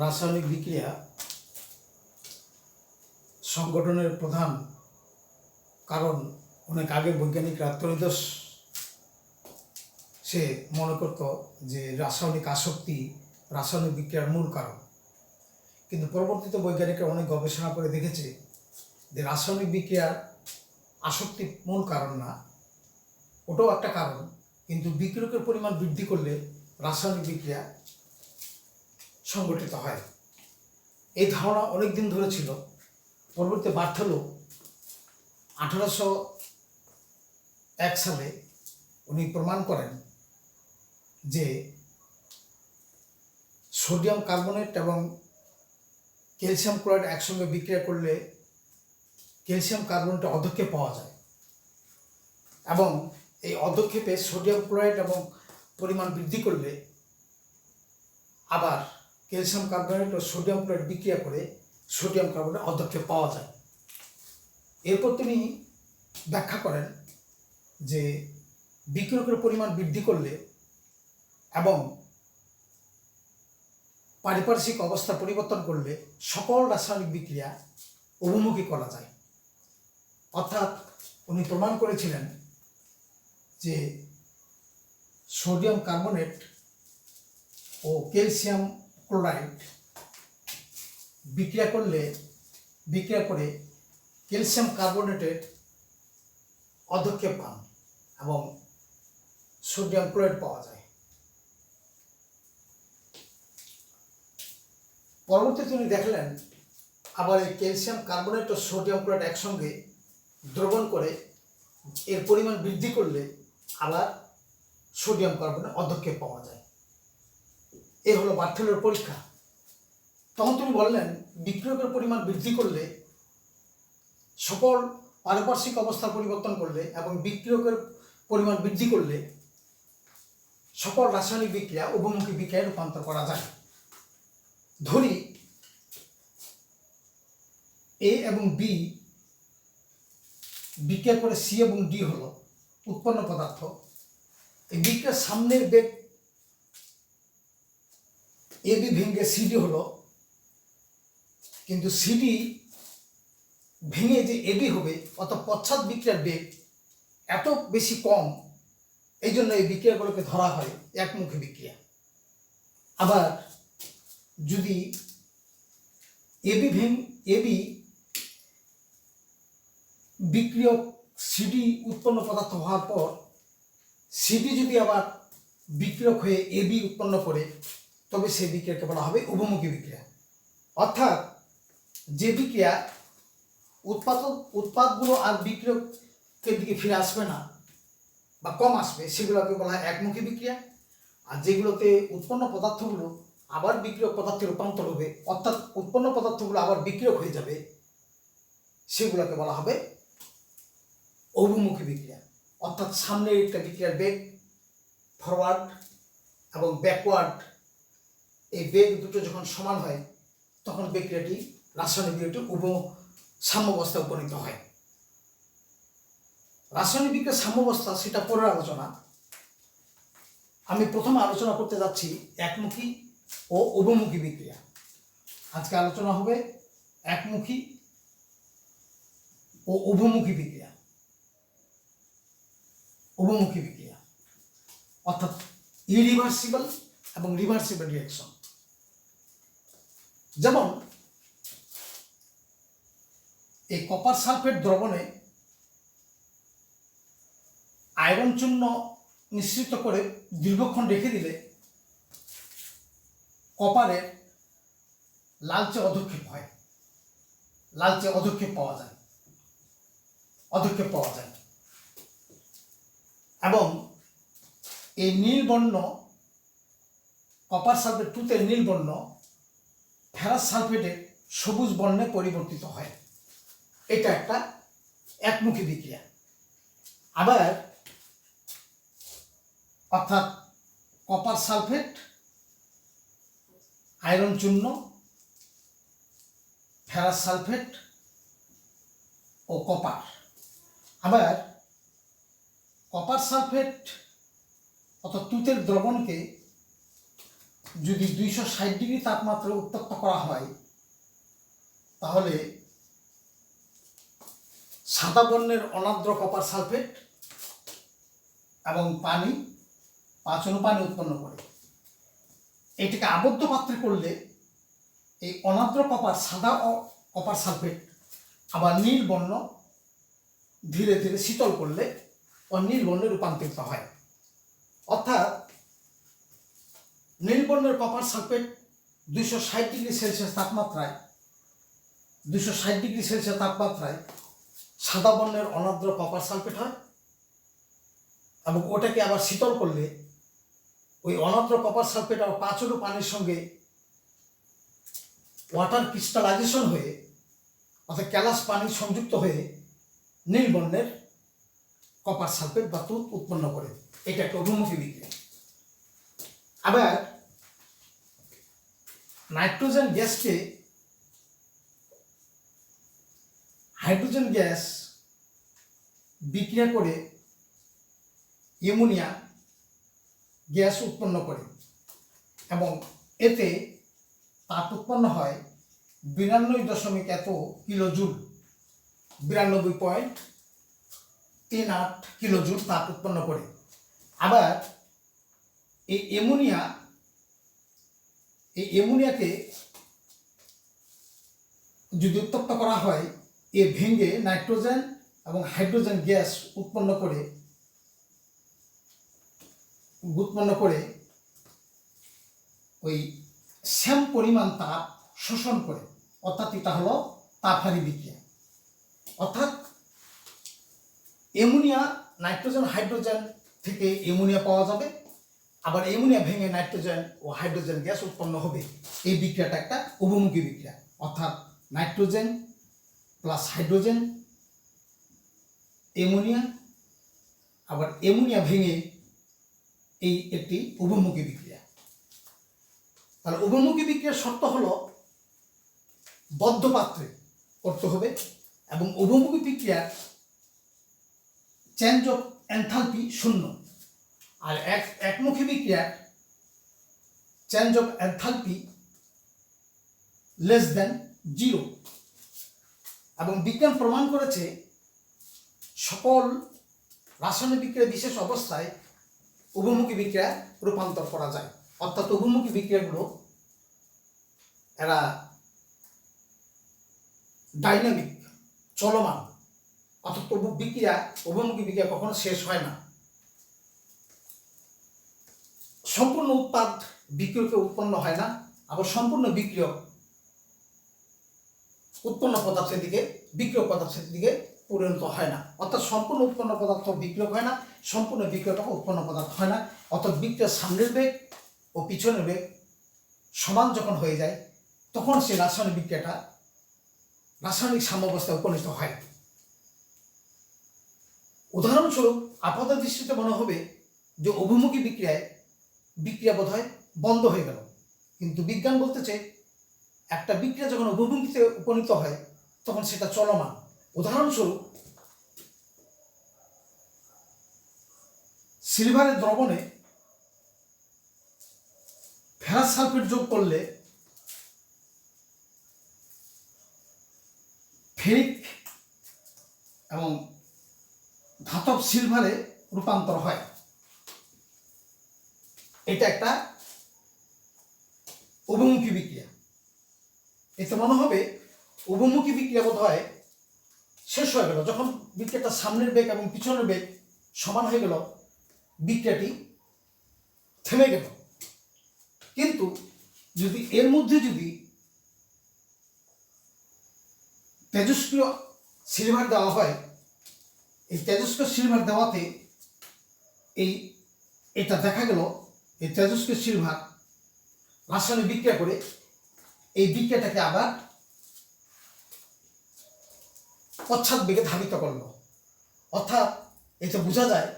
রাসায়নিক বিক্রিয়া সংগঠনের প্রধান কারণ অনেক আগে বৈজ্ঞানিকরা ত্রয়োদশ সে মনে করত যে রাসায়নিক আসক্তি রাসায়নিক বিক্রিয়ার মূল কারণ। কিন্তু পরবর্তীতে বৈজ্ঞানিকরা অনেক গবেষণা করে দেখেছে যে রাসায়নিক বিক্রিয়ার আসক্তি মূল কারণ না, ওটাও একটা কারণ, কিন্তু বিক্রিয়কের পরিমাণ বৃদ্ধি করলে রাসায়নিক বিক্রিয়া সংগঠিত হয়। এই ধারণা অনেক দিন ধরে ছিল। পরবর্তীতে বার্থেলো 1801 সালে উনি প্রমাণ করেন যে সোডিয়াম কার্বনেট এবং ক্যালসিয়াম ক্লোরাইড একসঙ্গে বিক্রিয়া করলে ক্যালসিয়াম কার্বনেটের অধক্ষেপ পাওয়া যায় এবং এই অধক্ষেপে সোডিয়াম ক্লোরাইড এবং পরিমাণ বৃদ্ধি করলে আবার ক্যালসিয়াম কার্বনেট ও সোডিয়াম ক্লোরাইড বিক্রিয়া করে সোডিয়াম কার্বনেট অধক্ষেপ পাওয়া যায়। এরপর তিনি ব্যাখ্যা করেন যে বিক্রিয়কের পরিমাণ বৃদ্ধি করলে এবং পারিপার্শ্বিক অবস্থা পরিবর্তন করলে সকল রাসায়নিক বিক্রিয়া উভমুখী করা যায়। অর্থাৎ উনি প্রমাণ করেছিলেন যে সোডিয়াম কার্বনেট ও ক্যালসিয়াম ক্লোরাইড বিক্রিয়া করে ক্যালসিয়াম কার্বনেটের অধক্ষেপ পান এবং সোডিয়াম ক্লোরাইড পাওয়া যায়। পরবর্তীতে তিনি দেখলেন আবার এই ক্যালসিয়াম কার্বনেট ও সোডিয়াম ক্লোরাইড একসঙ্গে দ্রবণ করে এর পরিমাণ বৃদ্ধি করলে আবার সোডিয়াম কার্বনেট অধক্ষেপ পাওয়া যায়। এ হলো বার্থেলোর পরীক্ষা। তখন তিনি বললেন বিক্রিয়কের পরিমাণ বৃদ্ধি করলে সকল পারিপার্শ্বিক অবস্থা পরিবর্তন করলে এবং বিক্রিয়কের পরিমাণ বৃদ্ধি করলে সকল রাসায়নিক বিক্রিয়া উভমুখী বিক্রিয়ায় রূপান্তর করা যায়। ধরি এ এবং বি বিক্রিয়া করে সি এবং ডি হলো উৎপন্ন পদার্থ। এই বিক্রিয়ার সামনের বেগ এ বি ভেঙে সিডি হলো, কিন্তু সিডি ভেঙে যে এবি হবে অর্থাৎ পশ্চাৎ বিক্রিয়ার বেগ এত বেশি কম, এই জন্য এই বিক্রিয়াগুলোকে ধরা হয় একমুখী বিক্রিয়া। আবার যদি এবি বিক্রিয়ক সিডি উৎপন্ন পদার্থ হওয়ার পর সিডি যদি আবার বিক্রিয়ক হয়ে এবি উৎপন্ন করে তবে সেই বিক্রিয়াকে বলা হবে উভমুখী বিক্রিয়া। অর্থাৎ যে বিক্রিয়া উৎপাদগুলো আর বিক্রিয়কের দিকে ফিরে আসবে না বা কম আসবে সেগুলোকে বলা হয় একমুখী বিক্রিয়া। আর যেগুলোতে উৎপন্ন পদার্থগুলো আবার বিক্রিয়ক পদার্থে রূপান্তর হবে অর্থাৎ উৎপন্ন পদার্থগুলো আবার বিক্রিয়ক হয়ে যাবে সেগুলোকে বলা হবে অভিমুখী বিক্রিয়া। অর্থাৎ সামনের একটা বিক্রিয়ার বেগ ফরওয়ার্ড এবং ব্যাকওয়ার্ড, এই বেগ দুটো যখন সমান হয় তখন বিক্রিয়াটি রাসায়নিক বিক্রিয়াটি সাম্যাবস্থায় উপনীত হয়। রাসায়নিক বিক্রিয়ার সাম্যাবস্থা সেটা পরের আলোচনা। আমি প্রথমে আলোচনা করতে যাচ্ছি একমুখী ও উভমুখী বিক্রিয়া। আজকে আলোচনা হবে একমুখী ও উভমুখী বিক্রিয়া। উভমুখী বিক্রিয়া অর্থাৎ ইরিভার্সিবল এবং রিভার্সিবল রিঅ্যাকশন। যেমন এই কপার সালফেট দ্রবণে আয়রন চূর্ণ মিশ্রিত করে দীর্ঘক্ষণ রেখে দিলে কপারের লালচে অধক্ষেপ হয়, লালচে অধক্ষেপ পাওয়া যায় এবং এই নীল বর্ণ কপার সালফেট টুতের নীল বর্ণ ফেরাস সালফেটের সবুজ বর্ণে পরিবর্তিত হয়। এটা একটা একমুখী বিক্রিয়া। আবার অর্থাৎ কপার সালফেট, আয়রন চূর্ণ, ফেরাস সালফেট ও কপার। আবার কপার সালফেট অর্থাৎ তুতের দ্রবণকে যদি 260 ডিগ্রি তাপমাত্রায় উত্তপ্ত করা হয় তাহলে সাদা বর্ণের অনার্দ্র কপার সালফেট এবং পানি 5 অণু পানি উৎপন্ন করে। এটাকে আবদ্ধ পাত্রে করলে এই অনার্দ্র কপার সাদা কপার সালফেট আবার নীল বর্ণ ধীরে ধীরে শীতল করলে নীল বর্ণে রূপান্তরিত হয়। অর্থাৎ নীল বর্ণের কপার সালফেট 260 ডিগ্রি সেলসিয়াস তাপমাত্রায় 260 ডিগ্রি সেলসিয়াস তাপমাত্রায় সাদা বর্ণের অনার্দ্র কপার সালফেট হয় এবং ওটাকে আবার শীতল করলে ওই অনার্দ্র কপার সালফেট আবার 5 অণু পানির সঙ্গে ওয়াটার ক্রিস্টালাইজেশন হয়ে অর্থাৎ ক্যালাস পানি সংযুক্ত হয়ে নীল বর্ণের কপার সালফেট বা তুঁত উৎপন্ন করে। এটা একটা অভিমুখী বিক্রিয়া। আবার নাইট্রোজেন গ্যাসকে হাইড্রোজেন গ্যাস বিক্রিয়া করে অ্যামোনিয়া গ্যাস উৎপন্ন করে এবং এতে তাপ উৎপন্ন হয় 92 এত কিলোজুল, 92.38 কিলোজুল তাপ উৎপন্ন করে। আবার এই অ্যামোনিয়াকে যদি উত্তপ্ত করা হয় এ ভেঙে নাইট্রোজেন এবং হাইড্রোজেন গ্যাস উৎপন্ন করে ওই সেম পরিমাণ তাপ শোষণ করে। অর্থাৎ এটা হলো তাপহারী বিক্রিয়া। অর্থাৎ অ্যামোনিয়া নাইট্রোজেন হাইড্রোজেন থেকে অ্যামোনিয়া পাওয়া যাবে, আবার অ্যামোনিয়া ভেঙে নাইট্রোজেন ও হাইড্রোজেন গ্যাস উৎপন্ন হবে। এই বিক্রিয়াটা একটা উভমুখী বিক্রিয়া। অর্থাৎ নাইট্রোজেন প্লাস হাইড্রোজেন অ্যামোনিয়া, আবার অ্যামোনিয়া ভেঙে এই একটি উভমুখী বিক্রিয়া। তাহলে উভমুখী বিক্রিয়ার শর্ত হলো বদ্ধ পাত্রে করতে হবে এবং উভমুখী বিক্রিয়ার চেঞ্জ অফ এনথালপি 0, আর একমুখী বিক্রিয়ার চেঞ্জ অফ এনথালপি <0 এবং বিজ্ঞান প্রমাণ করেছে সকল রাসায়নিক বিক্রিয়া বিশেষ অবস্থায় উভমুখী বিক্রিয়া রূপান্তর করা যায়। অর্থাৎ উভমুখী বিক্রিয়াগুলো এরা ডাইনামিক, চলমান, অর্থাৎ উভমুখী বিক্রিয়া কখনো শেষ হয় না। সম্পূর্ণ উৎপাদ বিক্রিয়কে উৎপন্ন হয় না, আবার সম্পূর্ণ বিক্রিয়ক উৎপন্ন পদার্থের দিকে বিক্রিয়ক পদার্থের দিকে পরিণত হয় না। অর্থাৎ সম্পূর্ণ উৎপন্ন পদার্থ বিক্রিয়ক হয় না, সম্পূর্ণ বিক্রিয়ক উৎপন্ন পদার্থ হয় না। অর্থাৎ বিক্রিয়ার সামনের বেগ ও পিছনের বেগ সমান যখন হয়ে যায় তখন সে রাসায়নিক বিক্রিয়াটা রাসায়নিক সাম্যাবস্থায় উপনীত হয়। উদাহরণস্বরূপ আপাত দৃষ্টিতে মনে হবে যে উভমুখী বিক্রিয়া বোধ হয় বন্ধ হয়ে গেল, কিন্তু বিজ্ঞান বলতেছে একটা বিক্রিয়া যখন উভমুখীতে উপনীত হয় তখন সেটা চলমান। উদাহরণস্বরূপ সিলভারের দ্রবণে ফেরাস সালফেট যোগ করলে ফেরিক এবং ধাতব সিলভারে রূপান্তর হয়। এটা একটা উভমুখী বিক্রিয়া। এতে মনে হবে উভমুখী বিক্রিয়া বোধ হয় শেষ হয়ে গেল। যখন বিক্রিয়াটা সামনের বেগ এবং পিছনের বেগ সমান হয়ে গেল বিক্রিয়াটি থেমে গেল। কিন্তু যদি এর মধ্যে যদি তেজস্ক্রিয় সিলভার দেওয়া হয়, এই তেজস্ক্রিয় সিলভার দেওয়াতে এটা দেখা গেল এই তেজস্ক্রিয় সিলভার রাসায়নিক বিক্রিয়া করে এই বিক্রিয়াটাকে আবার পশ্চাৎ বেগে ধাবিত করলো। অর্থাৎ এতে বোঝা যায়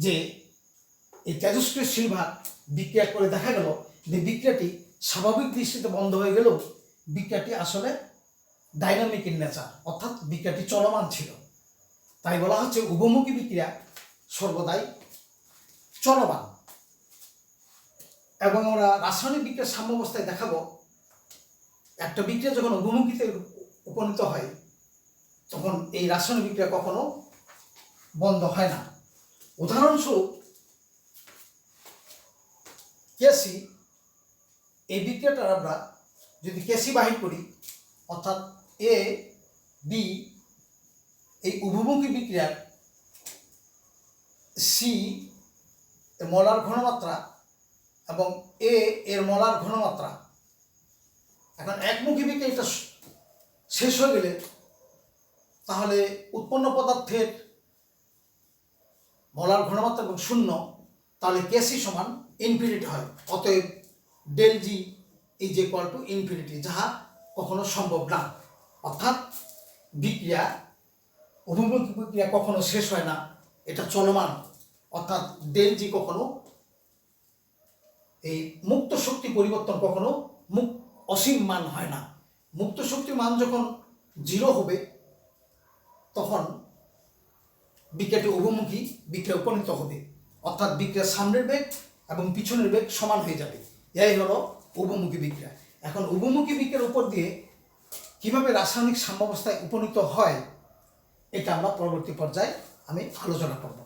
যে এই তেজস্ক্রিয় সিলভার বিক্রিয়া করে দেখা গেল যে বিক্রিয়াটি স্বাভাবিক দৃষ্টিতে বন্ধ হয়ে গেলেও বিক্রিয়াটি আসলে ডাইনামিক ইন নেচার, অর্থাৎ বিক্রিয়াটি চলমান ছিল। তাই বলা হচ্ছে উভমুখী বিক্রিয়া সর্বদাই চলমান। এবং আমরা রাসায়নিক বিক্রিয়ার সাম্যাবস্থায় দেখাবো একটা বিক্রিয়া যখন অভিমুখীতে উপনীত হয় তখন এই রাসায়নিক বিক্রিয়া কখনো বন্ধ হয় না। উদাহরণস্বরূপ কেসি, এই বিক্রিয়াটার আমরা যদি কেসি বাহির করি অর্থাৎ এ বি এই উভমুখী বিক্রিয়ার সি এর মলার ঘনমাত্রা এবং এ এর মলার ঘনমাত্রা, এখন একমুখী বিক্রিয়া এটা শেষ হয়ে গেলে তাহলে উৎপন্ন পদার্থের মলার ঘনমাত্রা এবং শূন্য, তাহলে কেসি সমান ইনফিনিটি হয়। অতএব del G is equal to infinity, যাহা কখনো সম্ভব না। অর্থাৎ বিক্রিয়া অভিমুখী বিক্রিয়া কখনো শেষ হয় না, এটা চলমান। অর্থাৎ ডেল জি কখনো এই মুক্ত শক্তি পরিবর্তন কখনো অসীম মান হয় না। মুক্ত শক্তির মান যখন 0 হবে তখন বিক্রিয়াটি অভিমুখী বিক্রিয়া উপনীত হবে, অর্থাৎ বিক্রিয়ার সামনের বেগ এবং পিছনের বেগ সমান হয়ে যাবে। এই হলো অভিমুখী বিক্রিয়া। এখন অভিমুখী বিক্রিয়ার উপর দিয়ে কিভাবে রাসায়নিক সাম্যাবস্থায় উপনীত হয় এটা আমরা পরবর্তী পর্যায়ে আমি আলোচনা করব।